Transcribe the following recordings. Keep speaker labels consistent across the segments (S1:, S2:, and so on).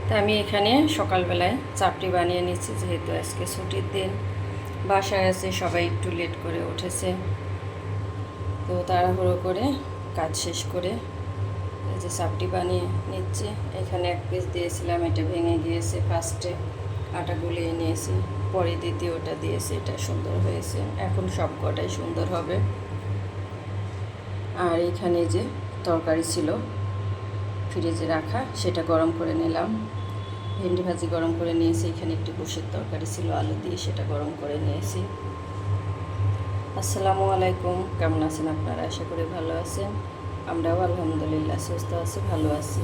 S1: তা আমি এখানে সকালবেলায় চাপটি বানিয়ে নিচ্ছি, যেহেতু আজকে ছুটির দিন, বাসায় আছে, সবাই একটু লেট করে উঠেছে। তো তাড়াহুড়ো করে কাজ শেষ করে এই যে চাপটি বানিয়ে নিচ্ছি। এখানে এক পিস দিয়েছিলাম, এটা ভেঙে গিয়েছে। ফার্স্টে আটা গুলিয়ে নিয়েছি, পরে দ্বিতীয়টা দিয়েছি, এটা সুন্দর হয়েছে। এখন সব কটাই সুন্দর হবে। আর এখানে যে তরকারি ছিল ফ্রিজে রাখা, সেটা গরম করে নিলাম। ভেন্ডি ভাজি গরম করে নিয়েছি। এখানে একটি গোশের তরকারি ছিল আলু দিয়ে, সেটা গরম করে নিয়েছি। আসসালামু আলাইকুম, কেমন আছেন আপনারা? আশা করি ভালো আছেন। আমরাও আলহামদুলিল্লাহ সুস্থ আছি, ভালো আছি।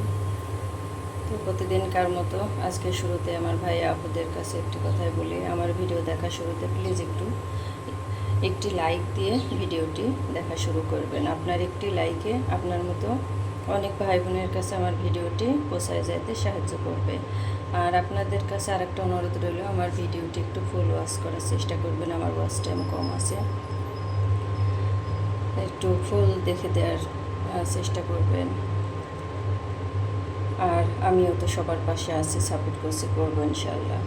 S1: তো প্রতিদিনকার মতো আজকে শুরুতে আমার ভাই আপুদের কাছে একটি কথাই বলি, আমার ভিডিও দেখা শুরুতে প্লিজ একটি লাইক দিয়ে ভিডিওটি দেখা শুরু করবেন। আপনার একটি লাইকে আপনার মতো অনেক ভাই বোনের কাছে আমার ভিডিওটি পৌঁছায় যেতে সাহায্য করবে। আর আপনাদের কাছে আরেকটা অনুরোধ রইল, আমার ভিডিওটি একটু ফুল ওয়াচ করার চেষ্টা করবেন। আমার ওয়াচ টাইম কম আছে, একটু ফুল দেখে দেওয়ার চেষ্টা করবেন। আর আমিও তো সবার পাশে আছি, সাপোর্ট করবো ইনশাল্লাহ।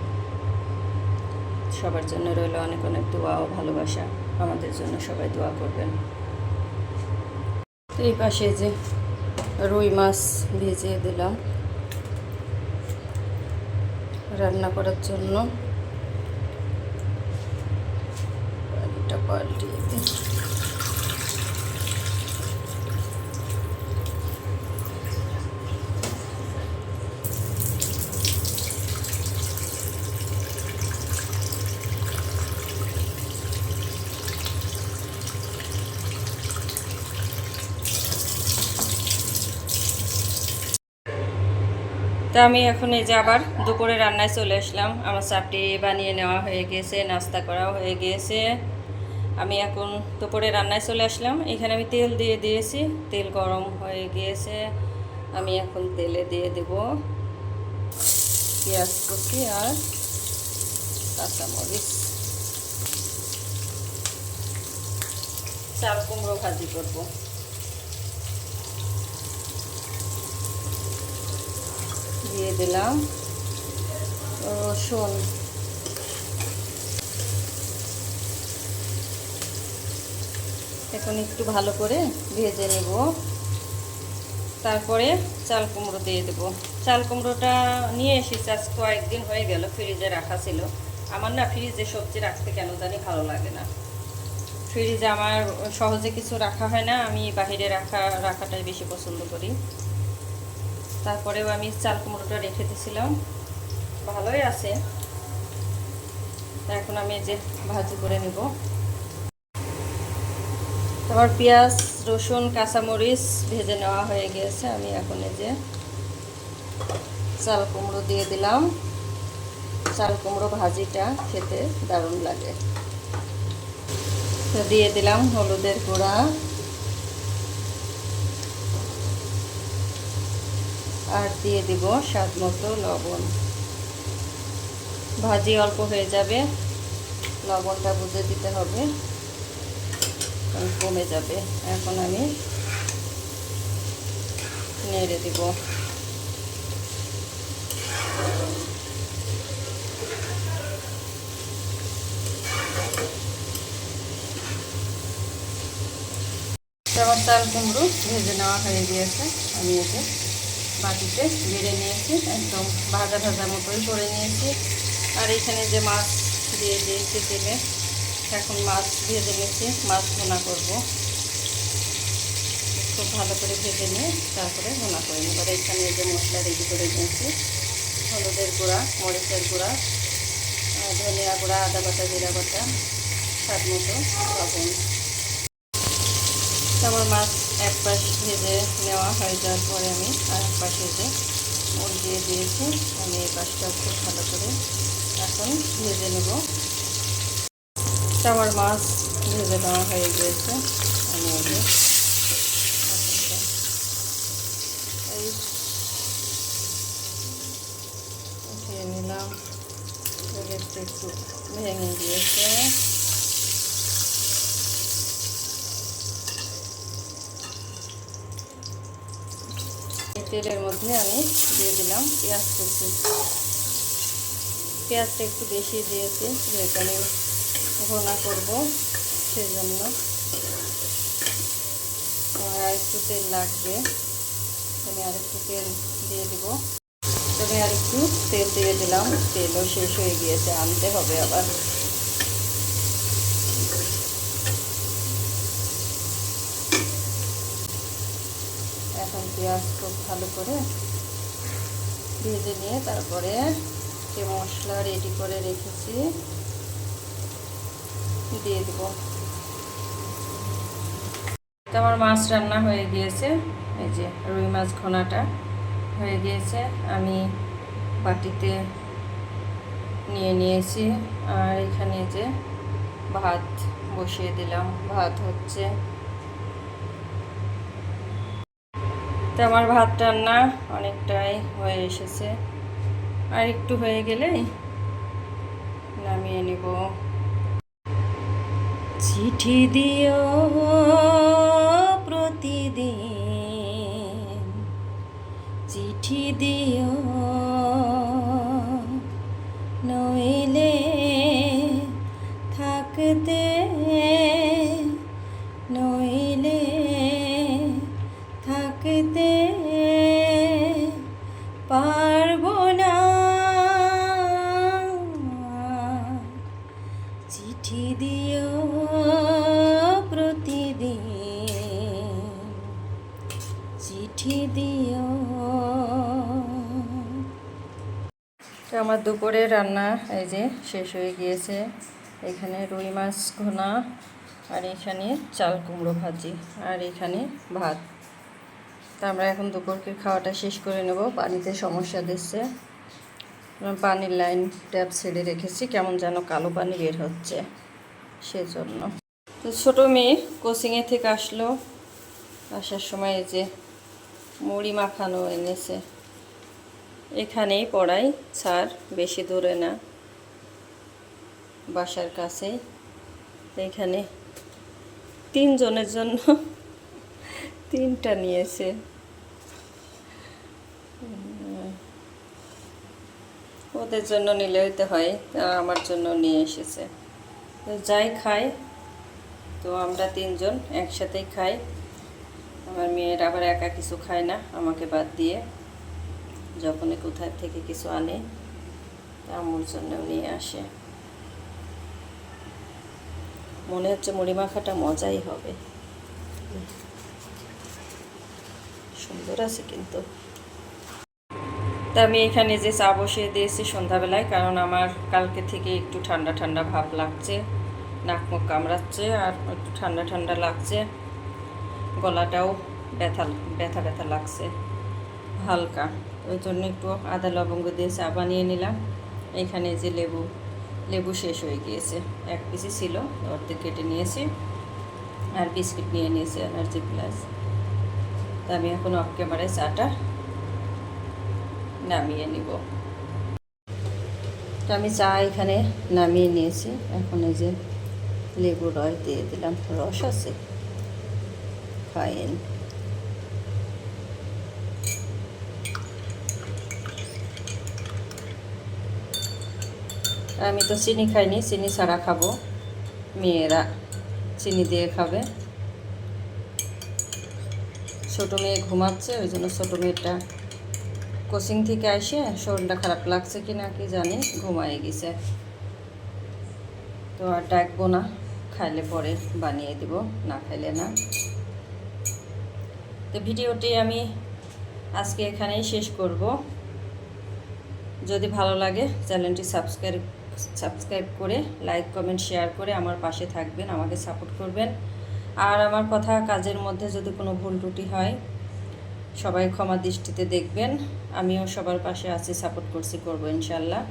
S1: সবার জন্য রইল অনেক অনেক দোয়া ও ভালোবাসা। আমাদের জন্য সবাই দোয়া করবেন। এই পাশে যে রুই মাছ ভেজে দিলাম রান্না করার জন্য। পানিটা পাল্টিয়ে দিই। তা আমি এখন এই যে আবার দুপুরে রান্নায় চলে আসলাম। আমার চাপটি বানিয়ে নেওয়া হয়ে গিয়েছে, নাস্তা করাও হয়ে গিয়েছে। আমি এখন দুপুরে রান্নায় চলে আসলাম। এখানে আমি তেল দিয়ে দিয়েছি, তেল গরম হয়ে গিয়েছে। আমি এখন তেলে দিয়ে দেব পেঁয়াজ কুচি আর কাঁচামরিচ। চাল কুমড়ো ভাজি করব। দিয়ে দিলাম রসুন, এখন একটু ভালো করে ভেজে নেব। তারপরে চাল কুমড়ো দিয়ে দেব। চাল কুমড়োটা নিয়ে এসেছি আজ কয়েকদিন হয়ে গেল, ফ্রিজে রাখা ছিল। আমার না ফ্রিজে সবজি রাখতে কেন জানি ভালো লাগে না। ফ্রিজে আমার সহজে কিছু রাখা হয় না, আমি বাহিরে রাখাটাই বেশি পছন্দ করি। তারপরেও আমি চাল কুমড়োটা রেখে দিয়েছিলাম, ভালোই আছে। এখন আমি এই যে ভাজি করে নেব। আমার পেঁয়াজ রসুন কাঁচামরিচ ভেজে নেওয়া হয়ে গিয়েছে। আমি এখন এই যে চাল কুমড়ো দিয়ে দিলাম। চাল কুমড়ো ভাজিটা খেতে দারুণ লাগে। তো দিয়ে দিলাম হলুদের গুঁড়া আর দিয়ে দিব স্বাদ মতো লবণ। ভাজি অল্প হয়ে যাবে, লবণটা বুঝে দিতে হবে, কমে যাবে। এখন আমি নেড়ে দিব। আমার চাল কুমড়ো ভেজে নেওয়া হয়ে গিয়েছে। আমি এতে বাটিতে বেড়ে নিয়েছি, একদম ভাজা ভাজা মতোই করে নিয়েছি। আর এখানে যে মাছ দিয়ে দিয়েছি তেলে, এখন মাছ ভেজে নিয়েছি, মাছ ভুনা করব। খুব ভালো করে ভেজে নিয়ে তারপরে ভুনা করে নেব। আর এখানে যে মশলা রেডি করে নিয়েছি, হলুদের গুঁড়া, মরিচের গুঁড়া, ধনিয়া গুঁড়া, আদা বাটা, জিরা বাটা, স্বাদ মতো লবণ। আমার মাছ এক পাশ ভেজে নেওয়া হয়ে যাওয়ার পরে আমি আর এক পাশে যে উল্টিয়ে দিয়েছি। আমি এই পাশটা খুব ভালো করে এখন ভেজে নেব। আমার মাছ ভেজে নেওয়া হয়ে গিয়েছে। আমি এই উঠিয়ে নিলাম। একটু ভেঙে দিয়েছে। তেলের মধ্যে আমি দিয়ে দিলাম পেঁয়াজ কুচি। পেঁয়াজটা একটু বেশি দিয়েছি, যেহেতু আমি ভুনা করবো সেজন্য। আমার আর একটু তেল লাগবে, আমি আর একটু তেল দিয়ে দিব। আমি আর একটু তেল দিয়ে দিলাম, তেলও শেষ হয়ে গিয়েছে, আনতে হবে আবার। এখন পেঁয়াজ খুব ভালো করে ভেজে নিয়ে তারপরে যে মশলা রেডি করে রেখেছি দিয়ে দেব। আমার মাছ রান্না হয়ে গিয়েছে, এই যে রুই মাছ ঘোনাটা হয়ে গিয়েছে। আমি বাটিতে নিয়ে নিয়েছি, আর এখানে যে ভাত বসিয়ে দিলাম, ভাত হচ্ছে। তো আমার ভাত রান্না অনেকটাই হয়ে এসেছে, আর একটু হয়ে গেলেই নামিয়ে নিব। চিঠি দিও প্রতিদিন, চিঠি দিও, নইলে থাকতে, নইলে থাকতে পারবো না। চিঠি দিও প্রতিদিন, চিঠি দিও। তো আমার দুপুরে রান্না এই যে শেষ হয়ে গিয়েছে। এখানে রুই মাছ ঘোনা, আর এখানে চাল কুমড়ো ভাজি, আর এখানে ভাত। তো আমরা এখন দুপুরকে খাওয়াটা শেষ করে নেব। পানিতে সমস্যা দিচ্ছে, পানির লাইন ট্যাপ ছেড়ে রেখেছি, কেমন যেন কালো পানি বের হচ্ছে সেজন্য। তো ছোটো মেয়ে কোচিংয়ে থেকে আসলো, আসার সময় এই যে মুড়ি মাখানো এনেছে। এখানেই পড়াই, স্যার বেশি দূরে না, বাসার কাছেই। এখানে 3 জনের জন্য 3টা নিয়েছে। ওদের জন্য নিলে হইতে হয়, আমার জন্য নিয়ে এসেছে। তো যাই খাই, তো আমরা 3 জন একসাথেই খাই। আমার মেয়ের আবার একা কিছু খায় না, আমাকে বাদ দিয়ে। যখনই কোথায় থেকে কিছু আনে আম্মুর জন্যও নিয়ে আসে। মনে হচ্ছে মুড়ি মাখাটা মজাই হবে, সুন্দর আছে কিন্তু। তা আমি এখানে যে চা বসিয়ে দিয়েছি সন্ধ্যাবেলায়, কারণ আমার কালকে থেকে একটু ঠান্ডা ঠান্ডা ভাব লাগছে, নাক মুখ কামড়াচ্ছে, আর একটু ঠান্ডা ঠান্ডা লাগছে, গলাটাও ব্যথা ব্যথা ব্যথা লাগছে হালকা। ওই জন্য একটু আদা লবঙ্গ দিয়ে চা বানিয়ে নিলাম। এখানে যে লেবু শেষ হয়ে গিয়েছে, 1 পিসই ছিল, অর্ধেক কেটে নিয়েছি, আর বিস্কিট নিয়ে নিয়েছি এনার্জি প্লাস। তা আমি এখন অফ ক্যামেরায় চাটা নামিয়ে নিব। তো আমি চা এখানে নামিয়ে নিয়েছি, এখন এই যে লেবুর রস দিয়ে দিলাম, রস আছে খাইন। আমি তো চিনি খাইনি, চিনি ছাড়া খাবো, মেয়েরা চিনি দিয়ে খাবে। ছোটো মেয়ে ঘুমাচ্ছে, ওই জন্য ছোটো মেয়েটা কোচিং থেকে এসে শরীরটা খারাপ লাগছে কি না কি জানি, ঘুমায় গেছে। তো আর ডাকবো না, খাইলে পরে বানিয়ে দিব, না খাইলে না। তো ভিডিওটি আমি আজকে এখানেই শেষ করব। যদি ভালো লাগে চ্যানেলটি সাবস্ক্রাইব করে লাইক কমেন্ট শেয়ার করে আমার পাশে থাকবেন, আমাকে সাপোর্ট করবেন। আর আমার কথা কাজের মধ্যে যদি কোনো ভুল ত্রুটি হয় সবাই ক্ষমা দৃষ্টিতে দেখবেন। আমিও সবার পাশে আছি, সাপোর্ট করব ইনশাল্লাহ।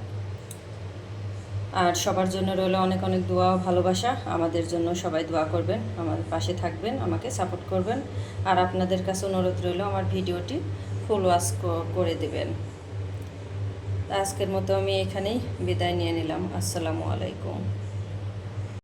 S1: আর সবার জন্য রইল অনেক অনেক দোয়া ও ভালোবাসা। আমাদের জন্য সবাই দোয়া করবেন, আমার পাশে থাকবেন, আমাকে সাপোর্ট করবেন। আর আপনাদের কাছে অনুরোধ রইল আমার ভিডিওটি ফুল ওয়াচ করে দেবেন। আজকের মতো আমি এখানেই বিদায় নিয়ে নিলাম। আসসালামু আলাইকুম।